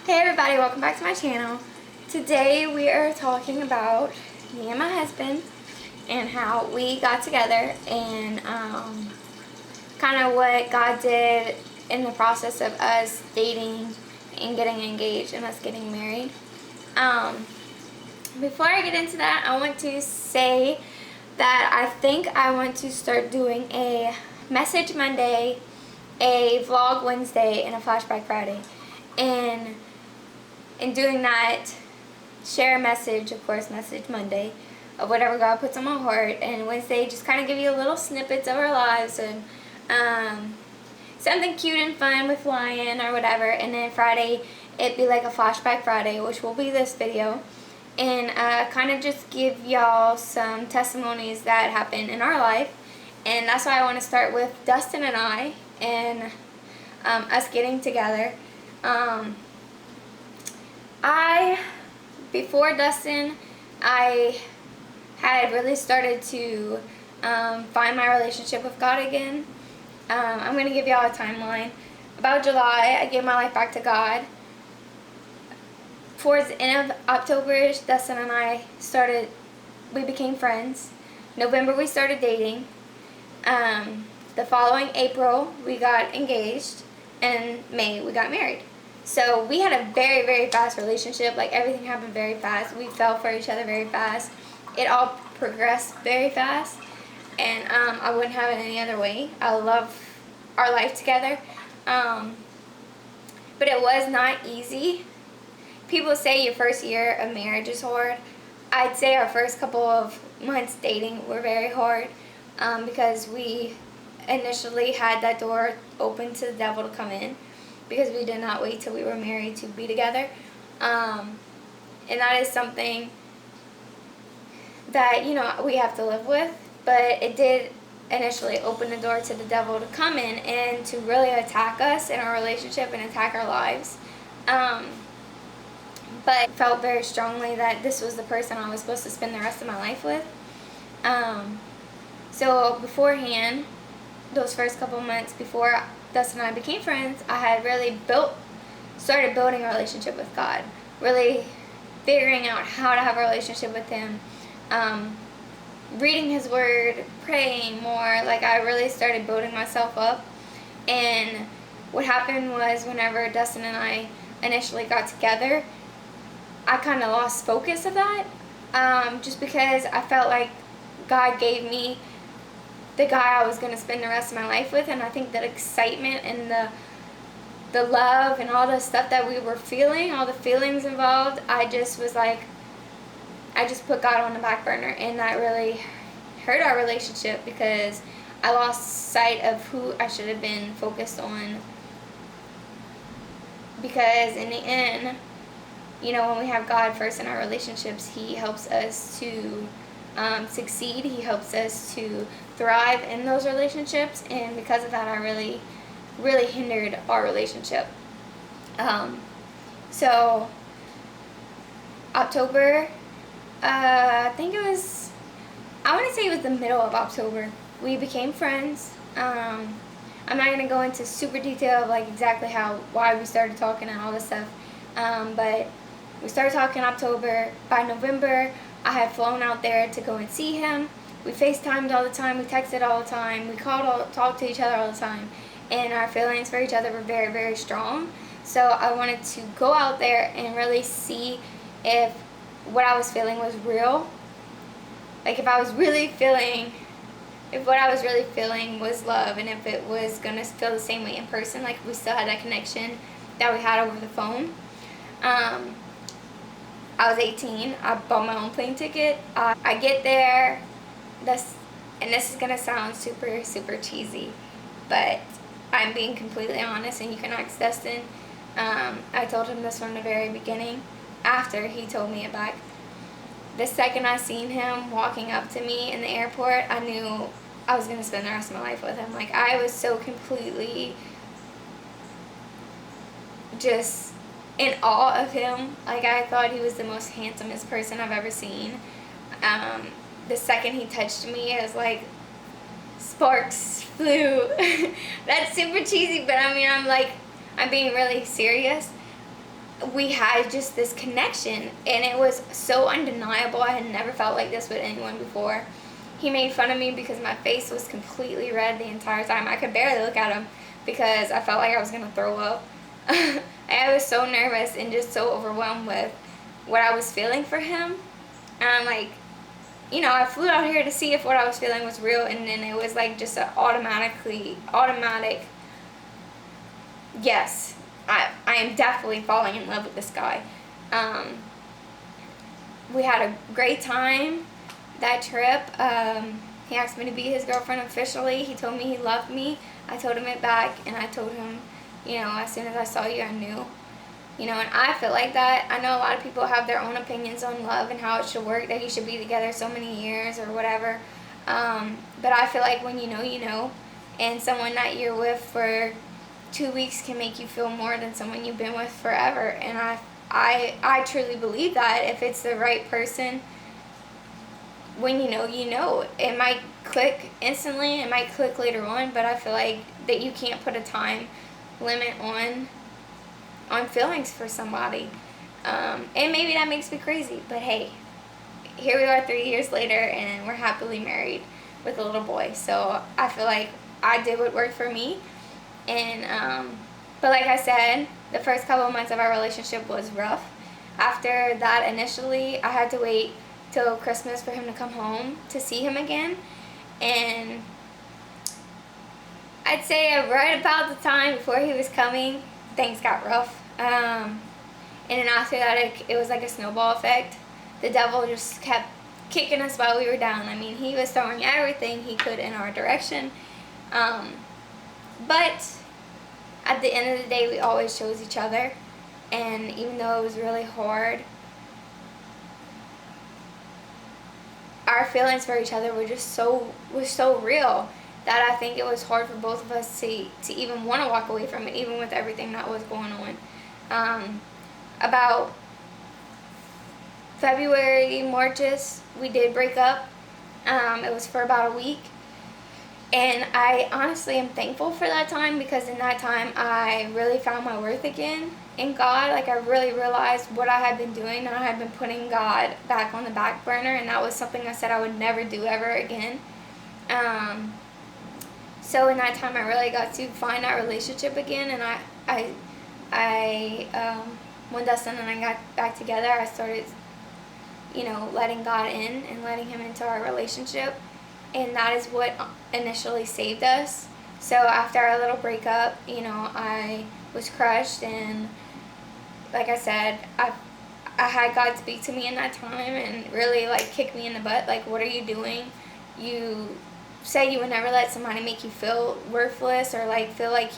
Hey everybody, welcome back to my channel. Today we are talking about me and my husband and how we got together and kind of what God did in the process of us dating and getting engaged and us getting married. Before I get into that, I want to say that I think I want to start doing a Message Monday, a Vlog Wednesday, and a Flashback Friday. And in doing that, share a message, of course, Message Monday, of whatever God puts on my heart. And Wednesday, just kind of give you little snippets of our lives and something cute and fun with Lion or whatever. And then Friday, it'd be like a Flashback Friday, which will be this video. And kind of just give y'all some testimonies that happened in our life. And that's why I want to start with Dustin and I and us getting together. Before Dustin, I had really started to find my relationship with God again. I'm going to give y'all a timeline. About July, I gave my life back to God. Towards the end of October, Dustin and I we became friends. November, we started dating. The following April, we got engaged. And May, we got married. So we had a very, very fast relationship. Like, everything happened very fast. We fell for each other very fast. It all progressed very fast. And I wouldn't have it any other way. I love our life together. But it was not easy. People say your first year of marriage is hard. I'd say our first couple of months dating were very hard because we initially had that door open to the devil to come in, because we did not wait till we were married to be together. And that is something that, we have to live with. But it did initially open the door to the devil to come in and to really attack us in our relationship and attack our lives. But I felt very strongly that this was the person I was supposed to spend the rest of my life with. So beforehand, those first couple months before Dustin and I became friends, I had really started building a relationship with God. Really figuring out how to have a relationship with Him. Reading His Word, praying more. Like, I really started building myself up. And what happened was, whenever Dustin and I initially got together, I kind of lost focus of that. Just because I felt like God gave me the guy I was going to spend the rest of my life with. And I think that excitement and the love and all the stuff that we were feeling, all the feelings involved, I just was like, I just put God on the back burner. And that really hurt our relationship, because I lost sight of who I should have been focused on. Because in the end, when we have God first in our relationships, He helps us to succeed. He helps us to thrive in those relationships. And because of that, I really, really hindered our relationship. So October, I want to say it was the middle of October, we became friends. I'm not going to go into super detail of like exactly why we started talking and all this stuff. But we started talking in October. By November, I had flown out there to go and see him. We FaceTimed all the time. We texted all the time. We talked to each other all the time. And our feelings for each other were very, very strong. So I wanted to go out there and really see if what I was feeling was real. Like, if what I was really feeling was love, and if it was going to feel the same way in person, like we still had that connection that we had over the phone. I was 18. I bought my own plane ticket. I get there. This is going to sound super, super cheesy, but I'm being completely honest, and you can ask Dustin. I told him this from the very beginning, after he told me it back. The second I seen him walking up to me in the airport, I knew I was going to spend the rest of my life with him. Like, I was so completely just in awe of him. Like, I thought he was the most handsomest person I've ever seen. The second he touched me, it was like sparks flew. That's super cheesy, but I mean, I'm being really serious. we had just this connection, and it was so undeniable. I had never felt like this with anyone before. He made fun of me because my face was completely red the entire time. I could barely look at him because I felt like I was going to throw up. I was so nervous and just so overwhelmed with what I was feeling for him. And I'm like, I flew out here to see if what I was feeling was real, and then it was like just an automatic, yes, I am definitely falling in love with this guy. We had a great time that trip. He asked me to be his girlfriend officially. He told me he loved me. I told him it back, and I told him, as soon as I saw you, I knew. And I feel like that. I know a lot of people have their own opinions on love and how it should work, that you should be together so many years or whatever. But I feel like when you know, and someone that you're with for 2 weeks can make you feel more than someone you've been with forever. And I truly believe that if it's the right person, when you know. It might click instantly, it might click later on, but I feel like that you can't put a time limit on feelings for somebody. And maybe that makes me crazy, but hey, here we are 3 years later, and we're happily married with a little boy. So I feel like I did what worked for me. And but like I said, the first couple of months of our relationship was rough. After that, initially I had to wait till Christmas for him to come home to see him again. And I'd say right about the time before he was coming, things got rough. And then after that, it was like a snowball effect. The devil just kept kicking us while we were down. I mean, he was throwing everything he could in our direction. But at the end of the day, we always chose each other. And even though it was really hard, our feelings for each other were so real that I think it was hard for both of us to even want to walk away from it, even with everything that was going on. About February, March-ish, we did break up. It was for about a week. And I honestly am thankful for that time, because in that time I really found my worth again in God. Like, I really realized what I had been doing, and I had been putting God back on the back burner, and that was something I said I would never do ever again. So in that time I really got to find that relationship again, and when Dustin and I got back together, I started, letting God in and letting him into our relationship. And that is what initially saved us. So after our little breakup, I was crushed, and like I said, I had God speak to me in that time and really kick me in the butt. Like, what are you doing? You said you would never let somebody make you feel worthless, or feel like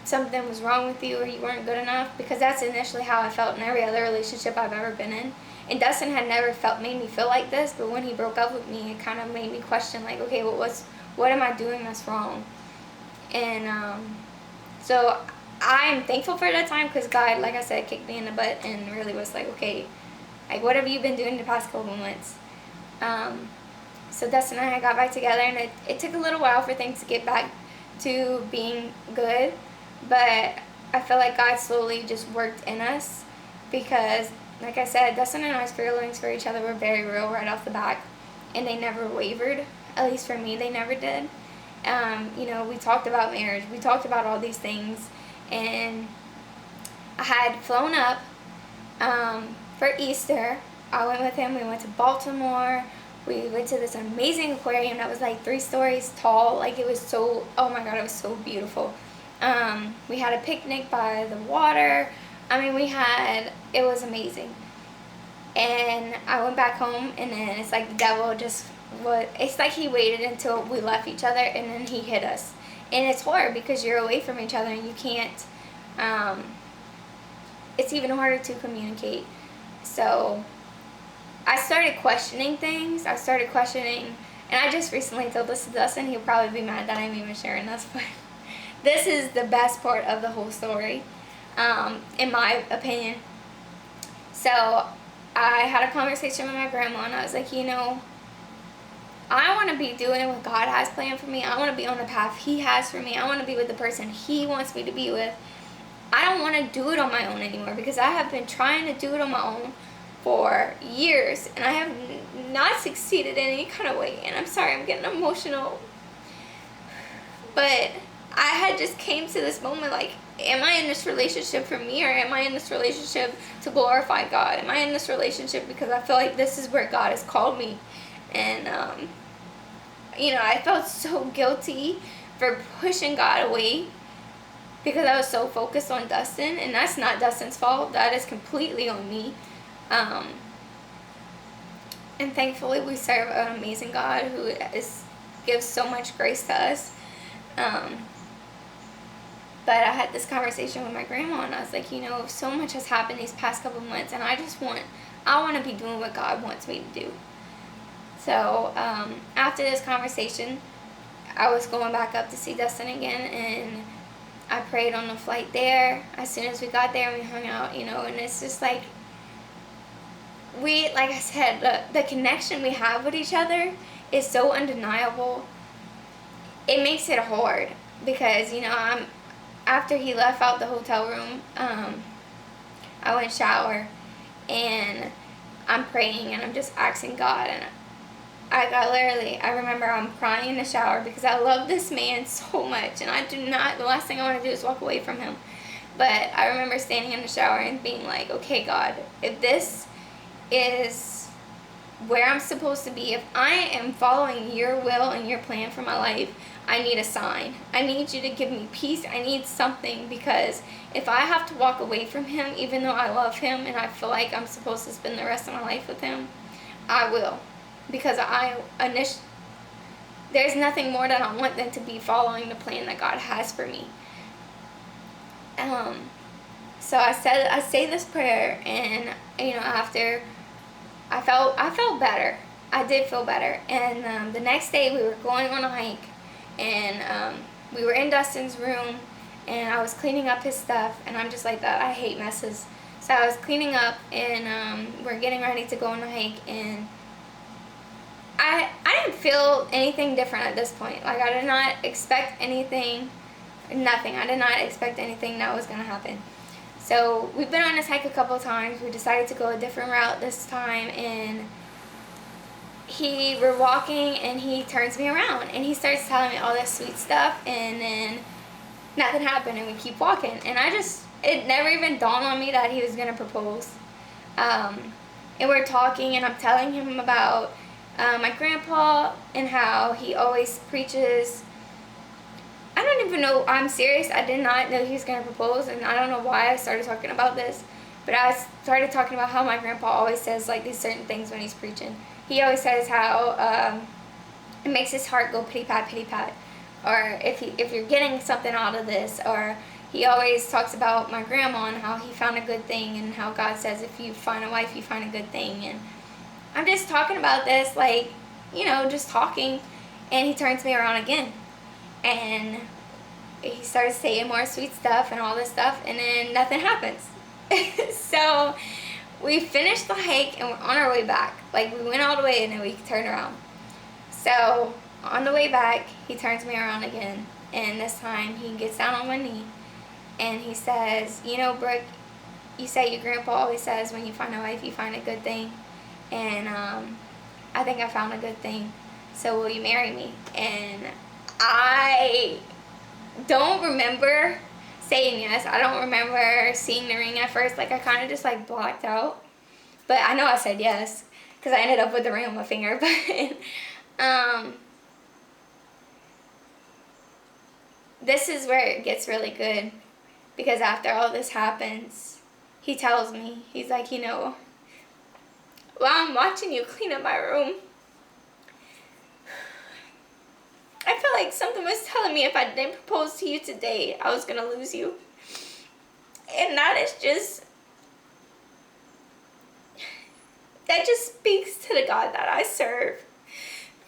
something was wrong with you, or you weren't good enough, because that's initially how I felt in every other relationship I've ever been in. And Dustin had never made me feel like this, but when he broke up with me, it kind of made me question, okay, what am I doing that's wrong? And so I'm thankful for that time, because God, like I said, kicked me in the butt and really was okay, what have you been doing the past couple of months? So Dustin and I got back together, and it took a little while for things to get back to being good, but I feel like God slowly just worked in us, because like I said, Dustin and I's feelings for each other were very real right off the bat, and they never wavered. At least for me, they never did. We talked about marriage. We talked about all these things, and I had flown up for Easter. I went with him. We went to Baltimore. We went to this amazing aquarium that was 3 stories tall. It was so, oh my God, it was so beautiful. We had a picnic by the water. I mean, it was amazing. And I went back home, and then it's the devil it's he waited until we left each other, and then he hit us. And it's hard because you're away from each other, and you can't, it's even harder to communicate. So I started questioning things. And I just recently told this to Dustin. He'll probably be mad that I'm even sharing this, but this is the best part of the whole story. In my opinion. So I had a conversation with my grandma, and I was like, I want to be doing what God has planned for me. I want to be on the path He has for me. I want to be with the person He wants me to be with. I don't want to do it on my own anymore, because I have been trying to do it on my own for years, and I have not succeeded in any kind of way. And I'm sorry, I'm getting emotional, but I had just came to this moment, like, am I in this relationship for me, or am I in this relationship to glorify God? Am I in this relationship because I feel like this is where God has called me? And I felt so guilty for pushing God away, because I was so focused on Dustin, and that's not Dustin's fault. That is completely on me. And thankfully, we serve an amazing God who gives so much grace to us. But I had this conversation with my grandma, and I was like, so much has happened these past couple of months, and I want to be doing what God wants me to do. So after this conversation, I was going back up to see Dustin again, and I prayed on the flight there. As soon as we got there, we hung out, and it's just like, like I said, the connection we have with each other is so undeniable. It makes it hard, because, after he left out the hotel room, I went shower, and I'm praying, and I'm just asking God, and I remember I'm crying in the shower, because I love this man so much, and the last thing I want to do is walk away from him. But I remember standing in the shower and being like, okay, God, if this is where I'm supposed to be, if I am following your will and your plan for my life, I need a sign. I need you to give me peace. I need something, because if I have to walk away from him, even though I love him and I feel like I'm supposed to spend the rest of my life with him, I will. Because there's nothing more that I want than to be following the plan that God has for me. So I say this prayer, and after I felt better. I did feel better. And the next day we were going on a hike, and we were in Dustin's room, and I was cleaning up his stuff, and I'm just like that. I hate messes. So I was cleaning up, and we're getting ready to go on a hike, and I didn't feel anything different at this point. Like, I did not expect anything, nothing. I did not expect anything that was going to happen. So we've been on this hike a couple of times. We decided to go a different route this time, and we're walking, and he turns me around, and he starts telling me all this sweet stuff, and then nothing happened, and we keep walking. And it never even dawned on me that he was going to propose. And we're talking, and I'm telling him about my grandpa and how he always preaches. I don't even know. I'm serious. I did not know he was going to propose, and I don't know why I started talking about this, but I started talking about how my grandpa always says, like, these certain things when he's preaching. He always says how it makes his heart go pity-pat, pity-pat, or if you're getting something out of this, or he always talks about my grandma and how he found a good thing, and how God says if you find a wife, you find a good thing. And I'm just talking about this, like, just talking, and he turns me around again. And he starts saying more sweet stuff and all this stuff, and then nothing happens. So we finished the hike, and we're on our way back. Like, we went all the way, and then we turned around. So on the way back, he turns me around again, and this time he gets down on one knee, and he says, Brooke, you say your grandpa always says when you find a wife, you find a good thing. And I think I found a good thing. So will you marry me? And I don't remember saying yes. I don't remember seeing the ring at first. Like, I kind of just, like, blacked out. But I know I said yes, because I ended up with the ring on my finger. But this is where it gets really good, because after all this happens, he tells me, he's like, while I'm watching you clean up my room, I feel like something was telling me if I didn't propose to you today, I was going to lose you. And that just speaks to the God that I serve.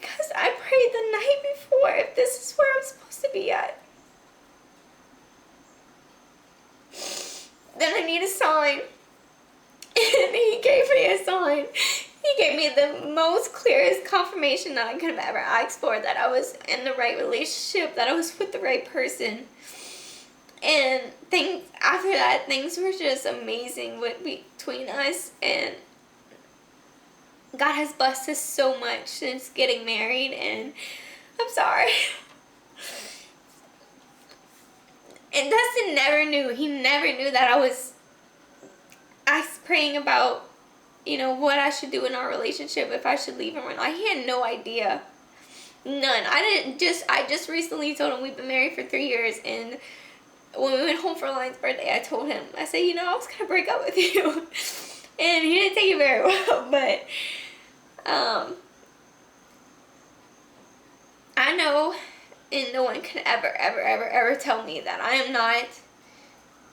Because I prayed the night before, if this is where I'm supposed to be at, then I need a sign. And he gave me a sign. He gave me the most clearest confirmation that I could have ever asked for, that I was in the right relationship, that I was with the right person. And things after that, things were just amazing between us, and God has blessed us so much since getting married. And I'm sorry. And Dustin never knew. He never knew that I was praying about, what I should do in our relationship, if I should leave him or not. He had no idea. None. I just recently told him we've been married for 3 years, and when we went home for Lion's birthday, I told him, I said, I was going to break up with you. And he didn't take it very well, but I know, and no one can ever, ever, ever, ever tell me that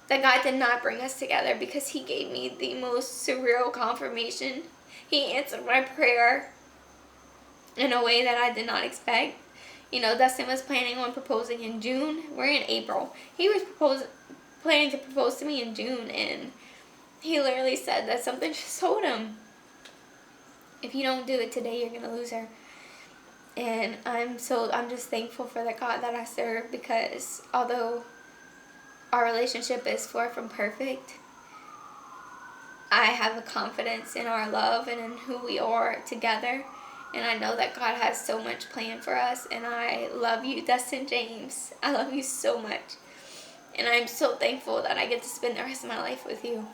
that God did not bring us together, because he gave me the most surreal confirmation. He answered my prayer in a way that I did not expect. Dustin was planning on proposing in June. We're in April. He was planning to propose to me in June, and he literally said that something just told him, if you don't do it today, you're gonna lose her. And I'm just thankful for the God that I serve, because although our relationship is far from perfect, I have a confidence in our love and in who we are together. And I know that God has so much planned for us. And I love you, Dustin James. I love you so much. And I'm so thankful that I get to spend the rest of my life with you.